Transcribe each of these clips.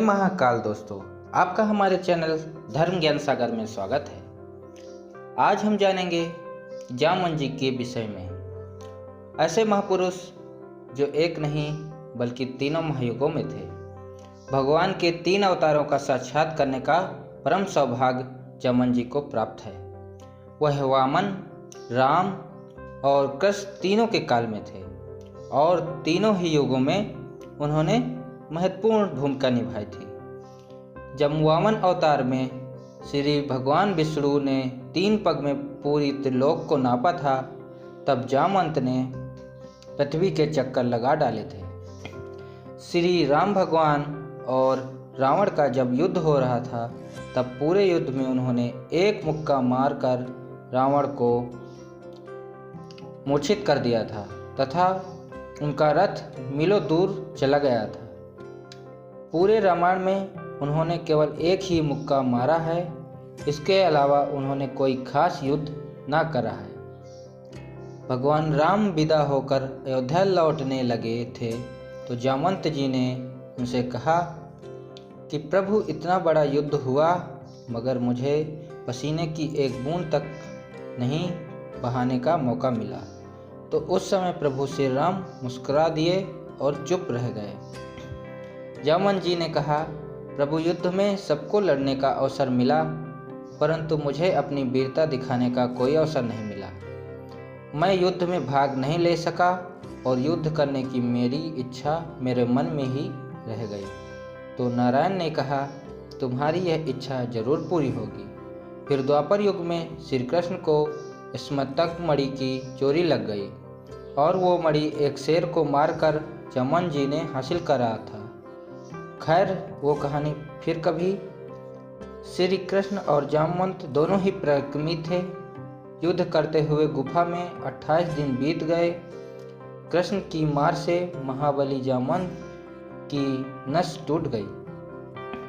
महाकाल दोस्तों, आपका हमारे चैनल धर्म ज्ञान सागर में स्वागत है। आज हम जानेंगे जामवन जी के विषय में। ऐसे महापुरुष जो एक नहीं बल्कि तीनों महायुगों में थे। भगवान के 3 अवतारों का साक्षात करने का परम सौभाग्य जामवन जी को प्राप्त है। वह वामन, राम और कृष्ण तीनों के काल में थे और तीनों ही युगों में उन्होंने महत्वपूर्ण भूमिका निभाई थी। जब वामन अवतार में श्री भगवान विष्णु ने 3 पग में पूरी त्रिलोक को नापा था, तब जामवंत ने पृथ्वी के चक्कर लगा डाले थे। श्री राम भगवान और रावण का जब युद्ध हो रहा था, तब पूरे युद्ध में उन्होंने एक मुक्का मारकर रावण को मूर्छित कर दिया था तथा उनका रथ मीलों दूर चला गया था। पूरे रामायण में उन्होंने केवल एक ही मुक्का मारा है, इसके अलावा उन्होंने कोई खास युद्ध ना करा है। भगवान राम विदा होकर अयोध्या लौटने लगे थे तो जामवंत जी ने उनसे कहा कि प्रभु, इतना बड़ा युद्ध हुआ मगर मुझे पसीने की एक बूंद तक नहीं बहाने का मौका मिला। तो उस समय प्रभु श्री राम मुस्कुरा दिए और चुप रह गए। जामवन जी ने कहा, प्रभु, युद्ध में सबको लड़ने का अवसर मिला, परंतु मुझे अपनी वीरता दिखाने का कोई अवसर नहीं मिला। मैं युद्ध में भाग नहीं ले सका और युद्ध करने की मेरी इच्छा मेरे मन में ही रह गई। तो नारायण ने कहा, तुम्हारी यह इच्छा जरूर पूरी होगी। फिर द्वापर युग में श्री कृष्ण को स्मृतक मणि की चोरी लग गई और वो मणि एक शेर को मारकर जामवन जी ने हासिल करा था। खैर, वो कहानी फिर कभी। श्री कृष्ण और जामवंत दोनों ही पराक्रमी थे। युद्ध करते हुए गुफा में 28 दिन बीत गए। कृष्ण की मार से महाबली जामवंत की नस टूट गई।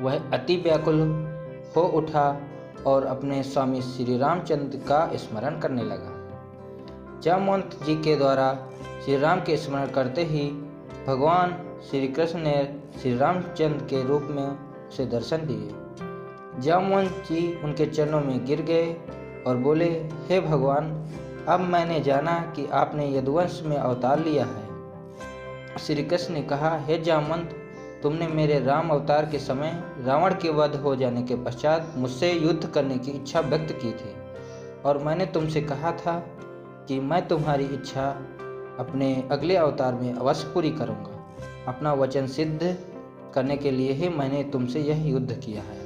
वह अति व्याकुल हो उठा और अपने स्वामी श्री रामचंद्र का स्मरण करने लगा। जामवंत जी के द्वारा श्री राम के स्मरण करते ही भगवान श्री कृष्ण ने श्री रामचंद्र के रूप में उसे दर्शन दिए। जामवंत जी उनके चरणों में गिर गए और बोले, हे भगवान, अब मैंने जाना कि आपने यदुवंश में अवतार लिया है। श्री कृष्ण ने कहा, हे जामवंत, तुमने मेरे राम अवतार के समय रावण के वध हो जाने के पश्चात मुझसे युद्ध करने की इच्छा व्यक्त की थी और मैंने तुमसे कहा था कि मैं तुम्हारी इच्छा अपने अगले अवतार में अवश्य पूरी करूंगा। अपना वचन सिद्ध करने के लिए ही मैंने तुमसे यह युद्ध किया है।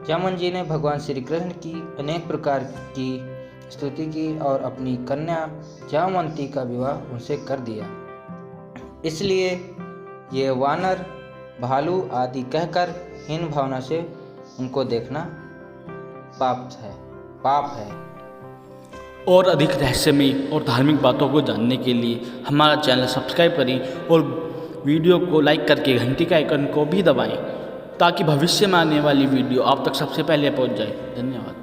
जामवन जी ने भगवान श्री कृष्ण की अनेक प्रकार की स्तुति की और अपनी कन्या जामवंती का विवाह उनसे कर दिया। इसलिए ये वानर, भालू आदि कहकर हीन भावना से उनको देखना पाप है। और अधिक रहस्यमय और धार्मिक बातों को जानने के लिए हमारा चैनल सब्सक्राइब करें और वीडियो को लाइक करके घंटी का आइकन को भी दबाएं ताकि भविष्य में आने वाली वीडियो आप तक सबसे पहले पहुंच जाए। धन्यवाद।